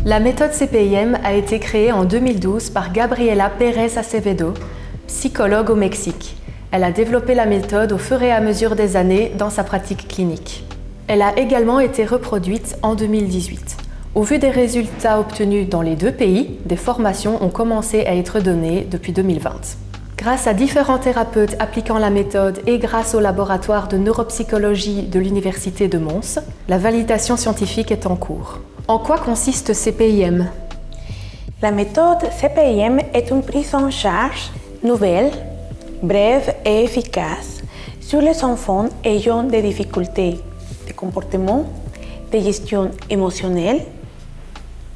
La méthode CPIM a été créée en 2012 par Gabriela Pérez Acevedo, psychologue au Mexique. Elle a développé la méthode au fur et à mesure des années dans sa pratique clinique. Elle a également été reproduite en 2018. Au vu des résultats obtenus dans les deux pays, des formations ont commencé à être données depuis 2020. Grâce à différents thérapeutes appliquant la méthode et grâce au laboratoire de neuropsychologie de l'Université de Mons, la validation scientifique est en cours. En quoi consiste CPIM? La méthode CPIM est une prise en charge nouvelle, brève et efficace sur les enfants ayant des difficultés de comportement, de gestion émotionnelle,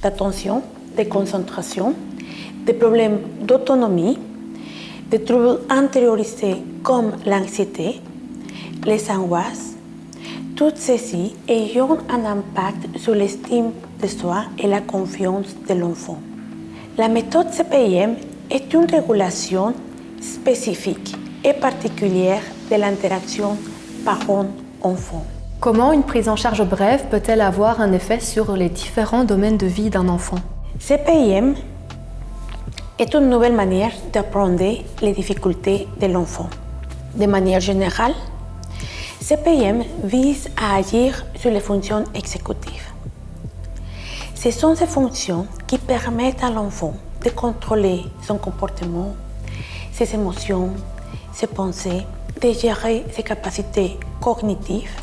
d'attention, de concentration, des problèmes d'autonomie, des troubles intériorisés comme l'anxiété, les angoisses, toutes ceci ayant un impact sur l'estime de soi et la confiance de l'enfant. La méthode CPIM est une régulation spécifique et particulière de l'interaction parent-enfant. Comment une prise en charge brève peut-elle avoir un effet sur les différents domaines de vie d'un enfant? CPIM est une nouvelle manière d'apprendre les difficultés de l'enfant. De manière générale, CPIM vise à agir sur les fonctions exécutives. Ce sont ces fonctions qui permettent à l'enfant de contrôler son comportement, ses émotions, ses pensées, de gérer ses capacités cognitives.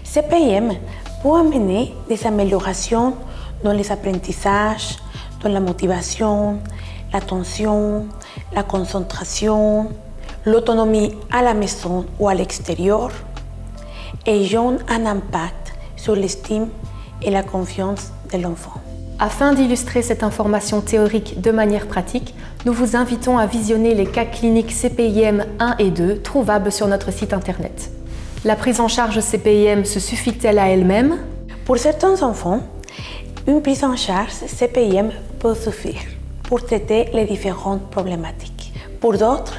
CPIM peut amener des améliorations dans les apprentissages, dans la motivation, l'attention, la concentration, l'autonomie à la maison ou à l'extérieur, ayant un impact sur l'estime et la confiance de l'enfant. Afin d'illustrer cette information théorique de manière pratique, nous vous invitons à visionner les cas cliniques CPIM 1 et 2 trouvables sur notre site internet. La prise en charge CPIM se suffit-elle à elle-même? Pour certains enfants, une prise en charge CPIM peut suffire pour traiter les différentes problématiques. Pour d'autres,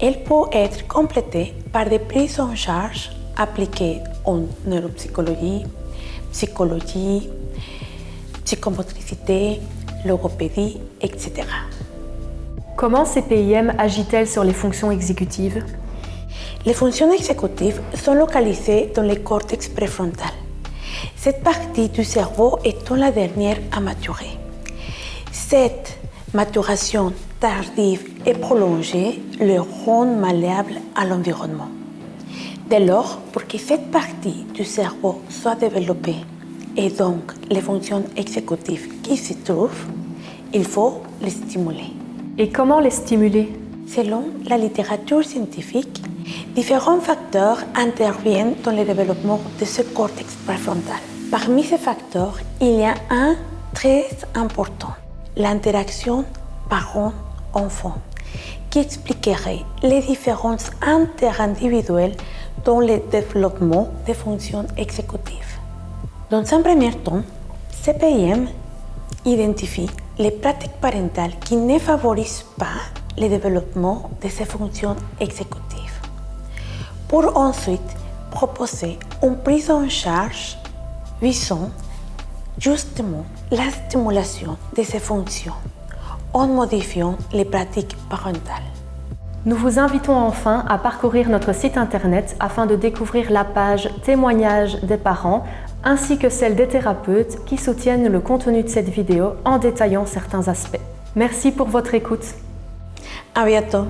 elle peut être complétée par des prises en charge appliquées en neuropsychologie, psychologie, psychomotricité, logopédie, etc. Comment CPIM agit-elle sur les fonctions exécutives? Les fonctions exécutives sont localisées dans le cortex préfrontal. Cette partie du cerveau étant la dernière à maturer. Cette maturation tardive et prolongée le rend malléable à l'environnement. Dès lors, pour que cette partie du cerveau soit développée et donc les fonctions exécutives qui s'y trouvent, il faut les stimuler. Et comment les stimuler? Selon la littérature scientifique, différents facteurs interviennent dans le développement de ce cortex préfrontal. Parmi ces facteurs, il y a un très important, l'interaction parent-enfant, qui expliquerait les différences interindividuelles dans le développement des fonctions exécutives. Dans un premier temps, CPIM identifie les pratiques parentales qui ne favorisent pas le développement de ces fonctions exécutives, pour ensuite proposer une prise en charge visant justement la stimulation de ces fonctions en modifiant les pratiques parentales. Nous vous invitons enfin à parcourir notre site internet afin de découvrir la page Témoignages des parents ainsi que celle des thérapeutes qui soutiennent le contenu de cette vidéo en détaillant certains aspects. Merci pour votre écoute. À bientôt.